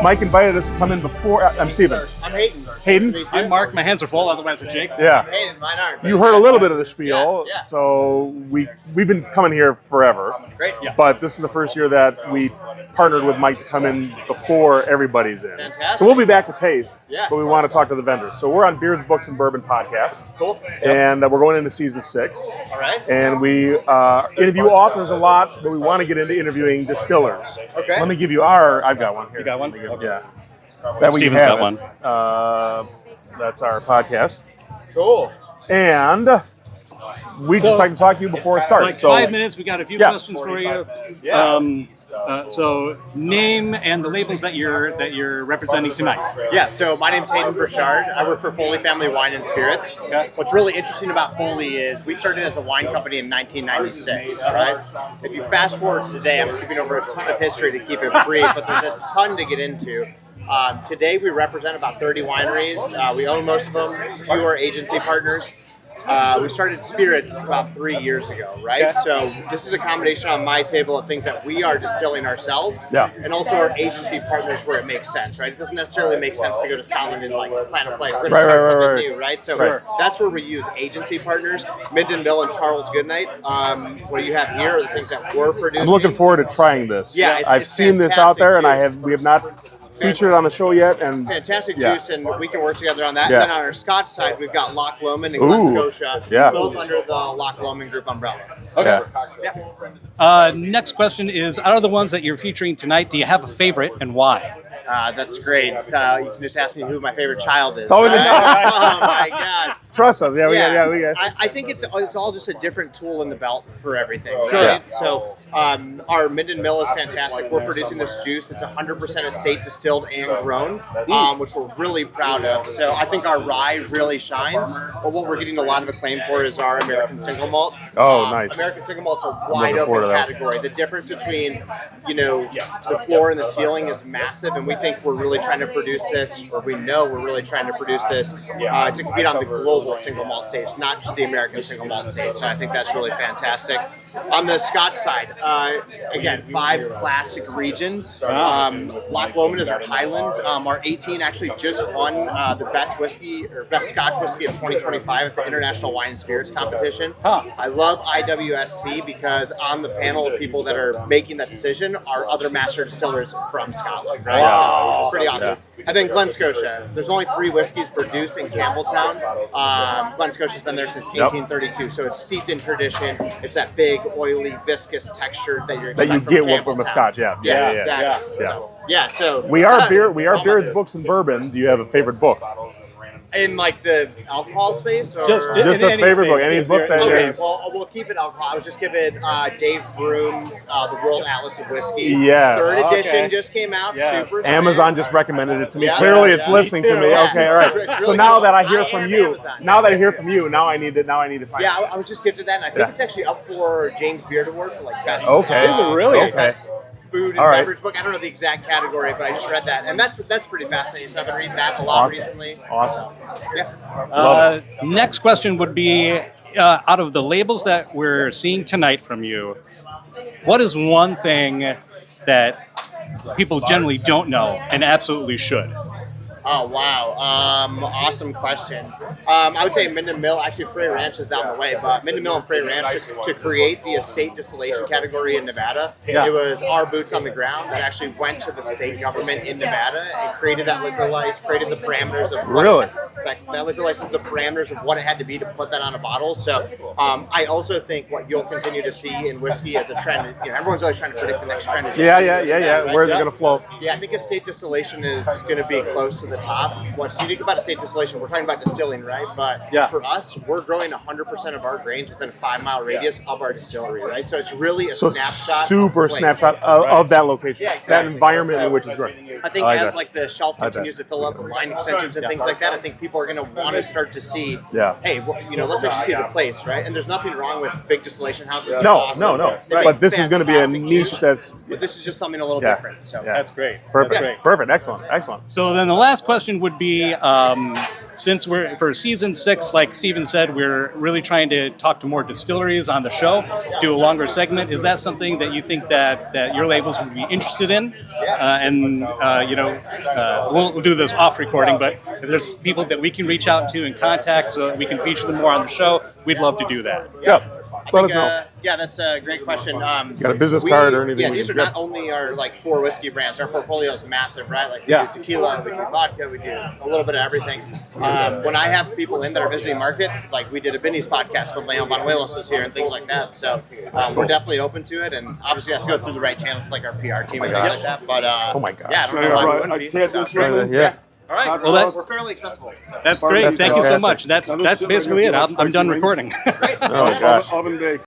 Mike invited us to come in before. I'm Steven. I'm Hayden. Hayden? I'm Mark. My hands are full. Otherwise, it's Jake. Yeah. Hayden, mine aren't. You heard a little bit of the spiel, Yeah. so we've been coming here forever. Great. Yeah. But this is the first year that we partnered with Mike to come in before everybody's in. Fantastic. So we'll be back to taste, Yeah. but we want to talk to the vendors. So we're on Beards, Books, and Bourbon podcast, Cool. and we're going into season 6. All right. And we interview authors a lot, but we want to get into interviewing distillers. Okay. Let me give you I've got one here. You got one? Yeah. That we Steven's have got it. one. That's our podcast. Cool. And we just like to talk to you before it starts. Like so 5 minutes. We got a few Yeah. questions for you. Yeah. So name and the labels that you're representing tonight. Yeah, so my name's Hayden Burchard. I work for Foley Family Wine and Spirits. Okay. What's really interesting about Foley is we started as a wine company in 1996, right? If you fast forward to today, I'm skipping over a ton of history to keep it brief, but there's a ton to get into. Today we represent about 30 wineries. We own most of them, fewer agency partners. We started Spirits about 3 years ago, right? Okay. So this is a combination on my table of things that we are distilling ourselves, Yeah. and also our agency partners where it makes sense, right? It doesn't necessarily make sense to go to Scotland and like plant a flag, Right, something right. new, right? So Right. that's where we use agency partners. Minden Mill and Charles Goodnight. What you have here are the things that we're producing. I'm looking forward to trying this. Yeah, I've it's seen this out there, and fantastic we have not featured it on the show yet. And Fantastic Yeah. juice, and we can work together on that. Yeah. And then on our Scotch side, we've got Loch Lomond and Ooh, Glen Scotia, yeah. both under the Loch Lomond Group umbrella. Okay. Yeah. Next question is: out of the ones that you're featuring tonight, do you have a favorite and why? That's great. So you can just ask me who my favorite child is. It's always a right? child. Oh my gosh. Trust us. Yeah, we got. I think it's all just a different tool in the belt for everything. Sure. Right? So our Minden Mill is fantastic. We're producing this juice. It's 100% estate distilled and grown, which we're really proud of. So I think our rye really shines. But what we're getting a lot of acclaim for is our American single malt. Oh, nice. American single malt's a wide looking forward open to that. category. The difference between the floor and the ceiling is massive, and we think we're really trying to produce this, or we know we're really trying to produce this to compete on the global single malt stage, not just the American single malt stage. And I think that's really fantastic. On the Scotch side, again, 5 classic regions. Loch Lomond is our Highland. Our 18 actually just won the best whiskey or best Scotch whiskey of 2025 at the International Wine and Spirits Competition. I love IWSC because on the panel of people that are making that decision are other master distillers from Scotland, right? Wow. So pretty awesome. And then Glen Scotia. There's only 3 whiskeys produced in Campbelltown. Glen Scotia's been there since 1832, so it's steeped in tradition. It's that big, oily, viscous texture that you're That you expect get from from a Campbelltown. Scotch. Yeah. Exactly. Yeah. So, yeah, so We are all Beards, my- Books, and Bourbon. Do you have a favorite book? in like the alcohol space, or Just in a any favorite space, book. Any is book there- that okay, is. well, we'll keep it alcohol. I was just giving Dave Broom's The World Atlas of Whiskey. Yes. 3rd edition Okay. just came out. Yes. Super Amazon sick. just recommended it to me. Yeah, Clearly, yeah, it's yeah. listening Me to too. me. Yeah. Okay, all right. It's So really now cool. that I hear I from am you, Amazon. now that I hear from you, now I need to find. Yeah, I was just gifted that, and I think Yeah. it's actually up for James Beard Award for like best. Okay. Is it really? yeah, Okay. Best food and All right. beverage book. I don't know the exact category, but I just read that, and that's pretty fascinating. So I've been reading that a lot recently. Awesome. Yeah. Next question would be: out of the labels that we're seeing tonight from you, what is one thing that people generally don't know and absolutely should? Oh, wow. Awesome question. I would say Minden Mill, actually Frey Ranch is down the way, but Minden Mill and Frey Ranch to create the estate distillation category in Nevada, Yeah. it was our boots on the ground that actually went to the state government in Nevada and created that liquor license, created the parameters of what Really? that liquor license, the parameters of what it had to be to put that on a bottle. So I also think what you'll continue to see in whiskey as a trend, everyone's always trying to predict the next trend. Is Yeah. right? Where's it gonna flow? Yeah, I think estate distillation is going to be close to the top. What's unique about estate distillation, we're talking about distilling, right? But Yeah. for us, we're growing 100% of our grains within a 5-mile radius of our distillery, right? So it's really a So it's snapshot. super of place. snapshot of that location, Yeah, that exactly. environment So in which is great. I think I like as that. like the shelf I bet. continues to fill up with line extensions and things like that, I think people are going to want to start to see, Yeah. hey, let's actually see the place, right? And there's nothing wrong with big distillation houses. They're No. awesome. They make But this is going to be a fantastic niche juice, that's but this is just something a little Yeah. different. So Yeah. That's great. perfect. That's great. Perfect. Excellent. So then the last question would be, since we're for season 6, like Steven said, we're really trying to talk to more distilleries on the show, do a longer segment. Is that something that you think that your labels would be interested in? We'll do this off recording, but if there's people that we can reach out to and contact so that we can feature them more on the show, we'd love to do that. Yeah. Let us know. Yeah, that's a great question. Got a business card or anything? Yeah, these are not only our like 4 whiskey brands. Our portfolio is massive, right? Like we Yeah. do tequila, we do vodka, we do a little bit of everything. When I have people in that are visiting market, like we did a Benny's podcast when Leon Banuelos was here and things like that. So we're definitely open to it, and obviously it has to go through the right channels, like our PR team and things like that. But Oh my gosh. yeah, I don't know why we wouldn't be. So. Yeah. All right. Well, Well, we're fairly accessible. So. that's great. That's Thank you so fantastic. much. That's basically it. I'm done recording. Oh gosh. Oven Bay.